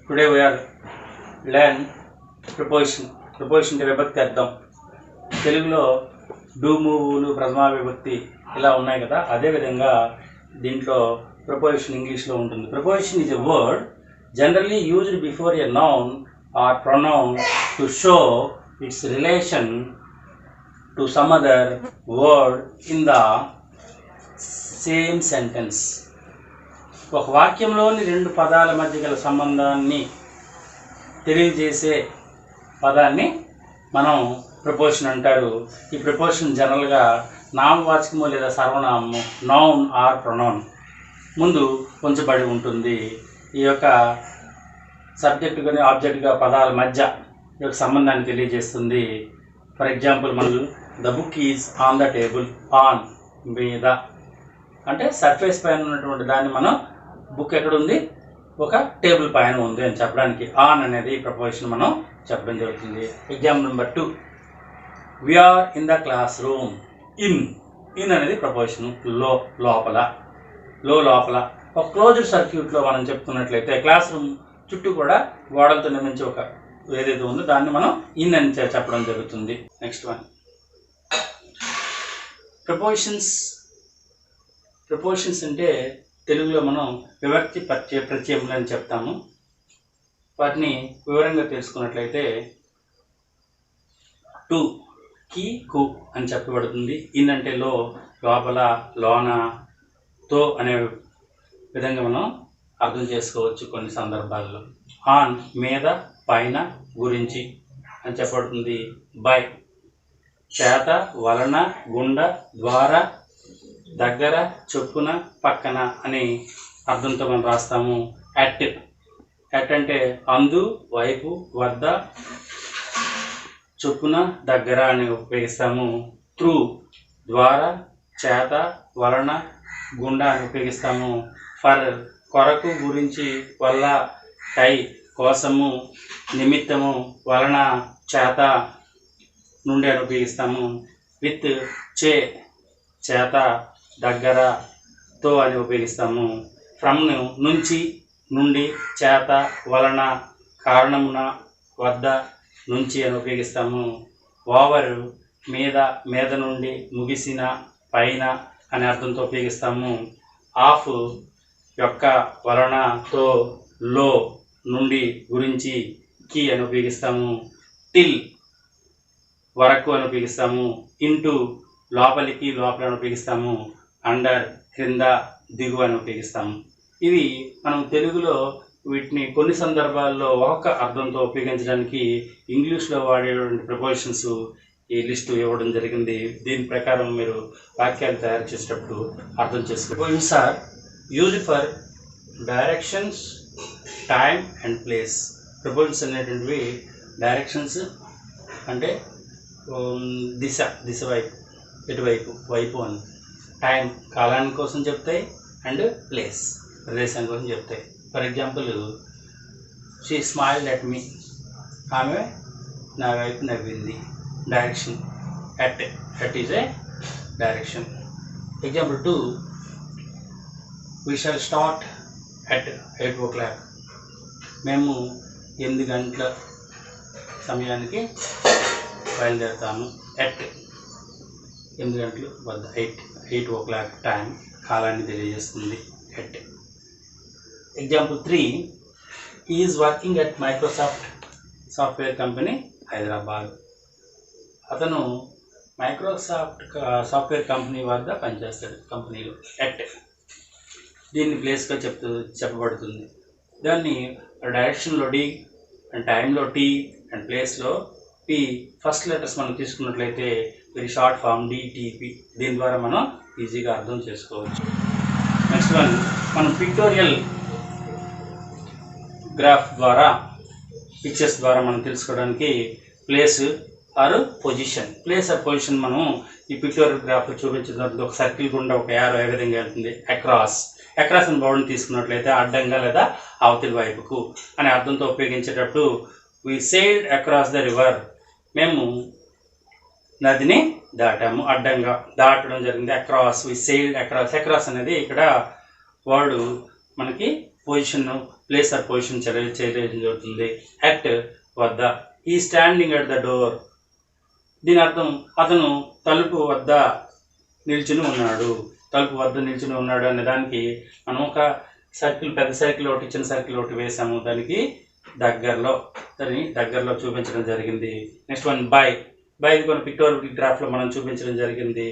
Today we are learn preposition. Preposition అంటే విభక్తి అర్థం. తెలుగులో డూ మూవులు ప్రథమా విభక్తి ఇలా ఉన్నాయి కదా, అదే విధంగా దీంట్లో preposition ఇంగ్లీష్లో ఉంటుంది. Preposition is a word generally used before a noun or pronoun to show its relation to some other word in the same sentence. ఒక వాక్యంలోని రెండు పదాల మధ్య గల సంబంధాన్ని తెలియజేసే పదాన్ని మనం ప్రపోజిషన్ అంటారు. ఈ ప్రపోజిషన్ జనరల్గా నామవాచకము లేదా సర్వనామము నౌన్ ఆర్ ప్రొనౌన్ ముందు ఉంచబడి ఉంటుంది. ఈ యొక్క సబ్జెక్టు కానీ ఆబ్జెక్ట్గా పదాల మధ్య ఈ యొక్క సంబంధాన్ని తెలియజేస్తుంది. ఫర్ ఎగ్జాంపుల్ మనం the book is on the table, on మీద అంటే సర్ఫేస్ పైన ఉన్నటువంటి దాన్ని మనం బుక్ ఎక్కడుంది, ఒక టేబుల్ పైన ఉంది అని చెప్పడానికి ఆన్ అనేది ప్రపోజిషన్ మనం చెప్పడం జరుగుతుంది. Example number 2, we are in the classroom. In అనేది ప్రపోజిషన్ లోపల ఒక క్లోజ్డ్ సర్క్యూట్లో మనం చెప్తున్నట్లయితే క్లాస్ రూమ్ చుట్టూ కూడా గోడలతో నిర్మించి ఒక ఏదైతే ఉందో దాన్ని మనం ఇన్ అని చెప్పడం జరుగుతుంది. నెక్స్ట్ వన్, ప్రపోజిషన్స్ అంటే తెలుగులో మనం విభక్తి ప్రత్యయములు అని చెప్తాము. వాటిని వివరంగా తెలుసుకున్నట్లయితే టు, కి, కు అని చెప్పబడుతుంది. ఇన్ అంటే లోపల, లోన, తో అనే విధంగా మనం అర్థం చేసుకోవచ్చు కొన్ని సందర్భాల్లో. ఆన్ మీద, పైన, గురించి అని చెప్పబడుతుంది. బై చేత, వలన, గుండ, ద్వారా, దగ్గర, చొప్పున, పక్కన అని అర్థంతో మనం రాస్తాము. అట్ అంటే అందు, వైపు, వద్ద, చొప్పున, దగ్గర అని ఉపయోగిస్తాము. త్రూ ద్వారా, చేత, వలన, గుండా అని ఉపయోగిస్తాము. ఫర్ కొరకు, గురించి, వల్ల, కై కోసము, నిమిత్తము, వలన, చేత, నుండి అని ఉపయోగిస్తాము. విత్ చేత, దగ్గర, తో అని ఉపయోగిస్తాము. ఫ్రమ్ నుంచి, నుండి, చేత, వలన, కారణమున, వద్ద, నుంచి అని ఉపయోగిస్తాము. ఓవర్ మీద నుండి, ముగిసిన, పైన అనే అర్థంతో ఉపయోగిస్తాము. ఆఫ్ యొక్క, వలన, తో, లో నుండి, గురించి, కి అని ఉపయోగిస్తాము. టిల్ వరకు అని ఉపయోగిస్తాము. ఇంటూ లోపలికి, లోపల అని ఉపయోగిస్తాము. అండర్ క్రింద, దిగువ అని ఉపయోగిస్తాము. ఇవి మనం తెలుగులో వీటిని కొన్ని సందర్భాల్లో ఒక అర్థంతో ఉపయోగించడానికి ఇంగ్లీష్లో వాడేటువంటి ప్రపోజిషన్స్ ఈ లిస్టు ఇవ్వడం జరిగింది. దీని ప్రకారం మీరు వాక్యాలు తయారు చేసేటప్పుడు అర్థం చేసుకోవాలి. Prepositions are used for directions, time and place. Prepositions అనేటువంటివి డైరెక్షన్స్ అంటే దిశ వైపు, వైపు అని. టైం కాలానికి కోసం చెప్తాయి అండ్ ప్లేస్ ప్రదేశం కోసం చెప్తాయి. For example she smiled at me, ఆమె నా వైపు నవ్వింది. Direction at is a direction. Example 2, we shall start at 8 o'clock. మేము 8 గంటల సమయానికి బయలుదేరుతాము. అట్ 8 గంటలు వద్ద, 8 o'clock టైం కాలాన్ని తెలియజేస్తుంది at. Example 3, is working at Microsoft software company Hyderabad. అతను మైక్రోసాఫ్ట్ సాఫ్ట్వేర్ కంపెనీ వద్ద పనిచేస్తాడు, కంపెనీలో. అట్ దీన్ని ప్లేస్గా చెప్పబడుతుంది. దాన్ని డైరెక్షన్లో డి అండ్ టైంలో టీ అండ్ ప్లేస్లో పి. ఫస్ట్ లెటర్స్ మనం తీసుకున్నట్లయితే వెరీ షార్ట్ ఫామ్ డిటిపి. దీని ద్వారా మనం ఈజీగా అర్థం చేసుకోవచ్చు. నెక్స్ట్ వన్, మనం పిక్టోరియల్ గ్రాఫ్ ద్వారా, పిక్చర్స్ ద్వారా మనం తెలుసుకోవడానికి place or position. Place or position మనం ఈ పిక్టోరియల్ గ్రాఫ్లో చూపించిన ఒక సర్కిల్ గుండా ఒక యారో ఏ విధంగా వెళ్తుంది, అక్రాస్ అని బౌండ్ తీసుకున్నట్లయితే అడ్డంగా లేదా అవతలి వైపుకు అనే అర్థంతో ఉపయోగించేటప్పుడు వి సెయిల్డ్ అక్రాస్ ద రివర్. మేము నదిని దాటాము, అడ్డంగా దాటడం జరిగింది. అక్రాస్, వి సెయిల్డ్ అక్రాస్. అక్రాస్ అనేది ఇక్కడ వర్డ్ మనకి పొజిషన్ ప్లేస్ ఆర్ పొజిషన్ చేయడం జరుగుతుంది. అట్ వద్ద, ఈ స్టాండింగ్ అట్ ద డోర్, దీని అర్థం అతను తలుపు వద్ద నిల్చుని ఉన్నాడు. తలుపు వద్ద నిల్చుని ఉన్నాడు అనే దానికి మనం ఒక సర్కిల్, పెద్ద సర్కిల్ ఒకటి, చిన్న సర్కిల్ ఒకటి వేసాము. దానికి దగ్గరలో చూపించడం జరిగింది. Next one by. ఇది కొన్ని పిక్టోగ్రాఫ్లో మనం చూపించడం జరిగింది.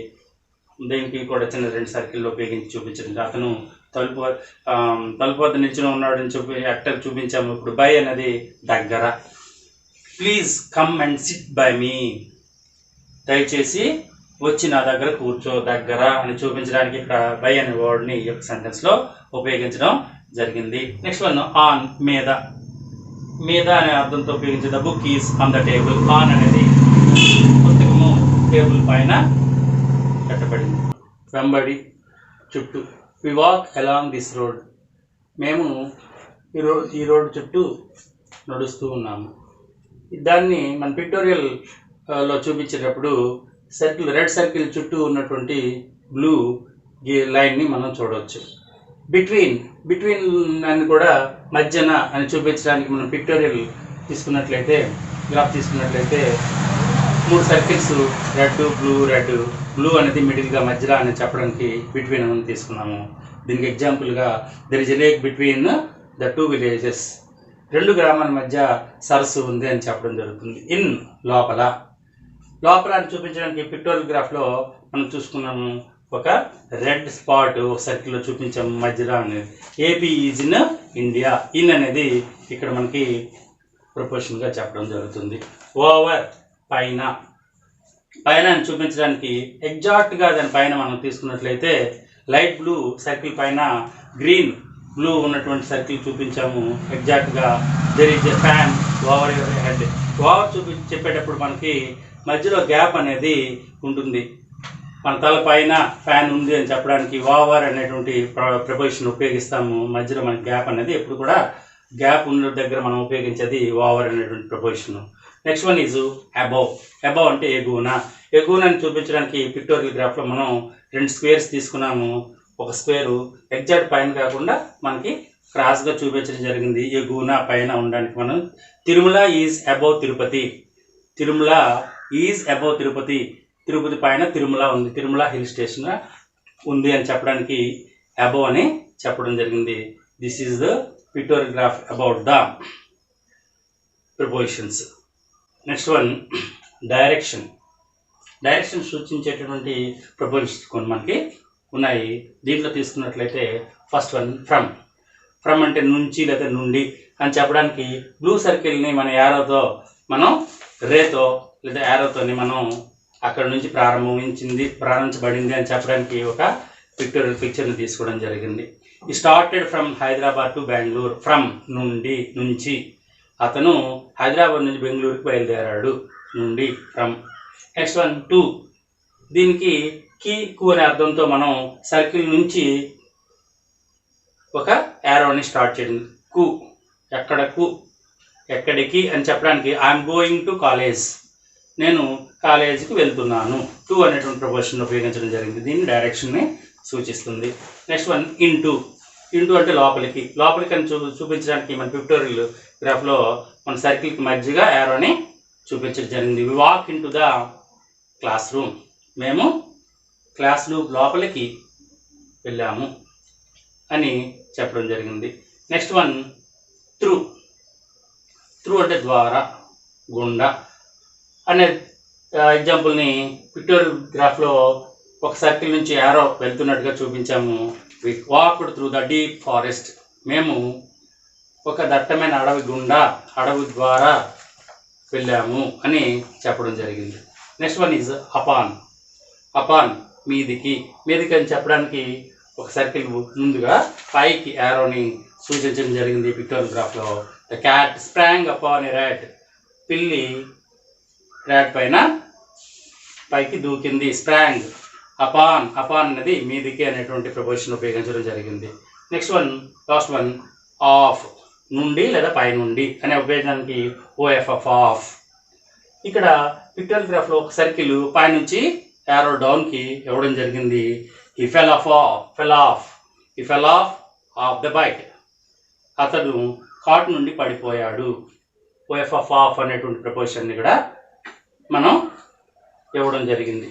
దీనికి కూడా చిన్న 2 సర్కిల్లో ఉపయోగించి చూపించడం. అతను తలుపు వద్ద నిల్చుని ఉన్నాడు అని యాక్టర్ చూపించాము. ఇప్పుడు బై అనేది దగ్గర. Please come and sit by me, దయచేసి వచ్చి నా దగ్గర కూర్చో, దగ్గర అని చూపించడానికి ఇక్కడ బై అనే వర్డ్ని ఈ యొక్క సెంటెన్స్లో ఉపయోగించడం జరిగింది. నెక్స్ట్ వన్ ఆన్, మీద అనే అర్థంతో ఉపయోగించే the book is on the table. On అనేది పుస్తకము టేబుల్ పైన పెట్టబడింది. వెంబడి, చుట్టూ. We walk along this road, మేము ఈ రోడ్ చుట్టూ నడుస్తూ ఉన్నాము. దాన్ని మన పిక్టోరియల్లో చూపించేటప్పుడు రెడ్ సర్కిల్ చుట్టూ ఉన్నటువంటి బ్లూ లైన్ని మనం చూడవచ్చు. బిట్వీన్ అని కూడా మధ్యన అని చూపించడానికి మనం పిక్టోరియల్ గ్రాఫ్ తీసుకున్నట్లయితే 3 సర్కిల్స్ రెడ్, బ్లూ అనేది మిడిల్గా మధ్యలో అని చెప్పడానికి బిట్వీన్ అని తీసుకున్నాము. దీనికి ఎగ్జాంపుల్గా there is a lake between the 2 villages, 2 గ్రామాల మధ్య సరస్సు ఉంది అని చెప్పడం జరుగుతుంది. ఇన్, లోపల అని చూపించడానికి పిక్టోగ్రాఫ్లో మనం చూసుకున్నాము. ఒక రెడ్ స్పాట్ ఒక సర్కిల్లో చూపించాము మధ్యలో అనేది. AP is in India. In అనేది ఇక్కడ మనకి ప్రపోర్షన్గా చెప్పడం జరుగుతుంది. ఓవర్, పైన అని చూపించడానికి ఎగ్జాక్ట్గా దాని పైన మనం తీసుకున్నట్లయితే లైట్ బ్లూ సర్కిల్ పైన గ్రీన్, బ్లూ ఉన్నటువంటి సర్కిల్ చూపించాము. ఎగ్జాక్ట్గా there is a fan over your head. Over చెప్పేటప్పుడు మనకి మధ్యలో గ్యాప్ అనేది ఉంటుంది. మన తల పైన ఫ్యాన్ ఉంది అని చెప్పడానికి ఓవర్ అనేటువంటి ప్రపోజిషన్ ఉపయోగిస్తాము. మధ్యలో మనకి గ్యాప్ అనేది ఎప్పుడు కూడా గ్యాప్ ఉన్న దగ్గర మనం ఉపయోగించేది ఓవర్ అనేటువంటి preposition. Next one is above. అంటే ఎగువన అని చూపించడానికి పిక్టోరియల్ గ్రాఫ్లో మనం 2 స్క్వేర్స్ తీసుకున్నాము. ఒక స్క్వేరు ఎగ్జాక్ట్ పైన కాకుండా మనకి క్రాస్గా చూపించడం జరిగింది. ఎగువన, పైన ఉండడానికి మనం తిరుమల ఈజ్ అబౌవ్ తిరుపతి. తిరుపతి పైన తిరుమల ఉంది. తిరుమల హిల్ స్టేషన్ ఉంది అని చెప్పడానికి అబౌవ్ అని చెప్పడం జరిగింది. This is the pictograph about the prepositions. Next one direction సూచించేటటువంటి ప్రపోజిషన్స్ కొన్ని మనకి ఉన్నాయి. దీంట్లో తీసుకున్నట్లయితే ఫస్ట్ వన్ ఫ్రమ్ అంటే నుంచి లేదా నుండి అని చెప్పడానికి బ్లూ సర్కిల్ని మన యారోతో మనం రేతో లేదా యారోతోని మనం అక్కడ నుంచి ప్రారంభించబడింది అని చెప్పడానికి ఒక పిక్చర్ని తీసుకోవడం జరిగింది. ఈ started from Hyderabad to Bengaluru. From, నుంచి. అతను హైదరాబాద్ నుంచి బెంగళూరుకి బయలుదేరాడు. నుండి, ఫ్రమ్. Next one to. దీనికి కు అనే అర్థంతో మనం సర్కిల్ నుంచి ఒక యారోని స్టార్ట్ చేయడం. ఎక్కడికి అని చెప్పడానికి ఐఎమ్ గోయింగ్ టు కాలేజ్. నేను కాలేజీకి వెళ్తున్నాను. టు అనేటువంటి ప్రపోజిషన్ ఉపయోగించడం జరిగింది. దీన్ని డైరెక్షన్ని సూచిస్తుంది. నెక్స్ట్ వన్ ఇంటూ అంటే లోపలికి అని చూపించడానికి మన పిక్టోరియల్ గ్రాఫ్లో మన సర్కిల్కి మధ్యగా యారోని చూపించడం జరిగింది. We walk into the classroom. మేము క్లాస్ రూమ్ లోపలికి వెళ్ళాము అని చెప్పడం జరిగింది. నెక్స్ట్ వన్ త్రూ అంటే ద్వారా, గుండా అనే ఎగ్జాంపుల్ని పిక్టోరియల్ గ్రాఫ్లో ఒక సర్కిల్ నుంచి యారో వెళ్తున్నట్టుగా చూపించాము. We walked through the deep forest. మేము ఒక దట్టమైన అడవి ద్వారా వెళ్ళాము అని చెప్పడం జరిగింది. నెక్స్ట్ వన్ ఈజ్ అపాన్ మీదికి అని చెప్పడానికి ఒక సర్కిల్ ముందుగా పైకి యారోని సూచించడం జరిగింది పిక్టోరియల్ గ్రాఫ్లో. The cat sprang upon a rat. పిల్లి ర్యాట్ పైకి దూకింది. స్ప్రాంగ్. అపాన్ అనేది మీదికి అనేటువంటి ప్రపోజిషన్ ఉపయోగించడం జరిగింది. Next one, last one, of నుండి లేదా పై నుండి అనే ఉపయోగించడానికి ఆఫ్. ఇక్కడ పిక్టోరియల్ గ్రాఫ్లో ఒక సర్కిల్ పైనుంచి యారో డౌన్కి ఇవ్వడం జరిగింది. He fell off the bike. అతను కాట్ నుండి పడిపోయాడు. ఓఎఫ్ ఆఫ్ అనేటువంటి ప్రపోజిషన్ని కూడా మనం ఇవ్వడం జరిగింది.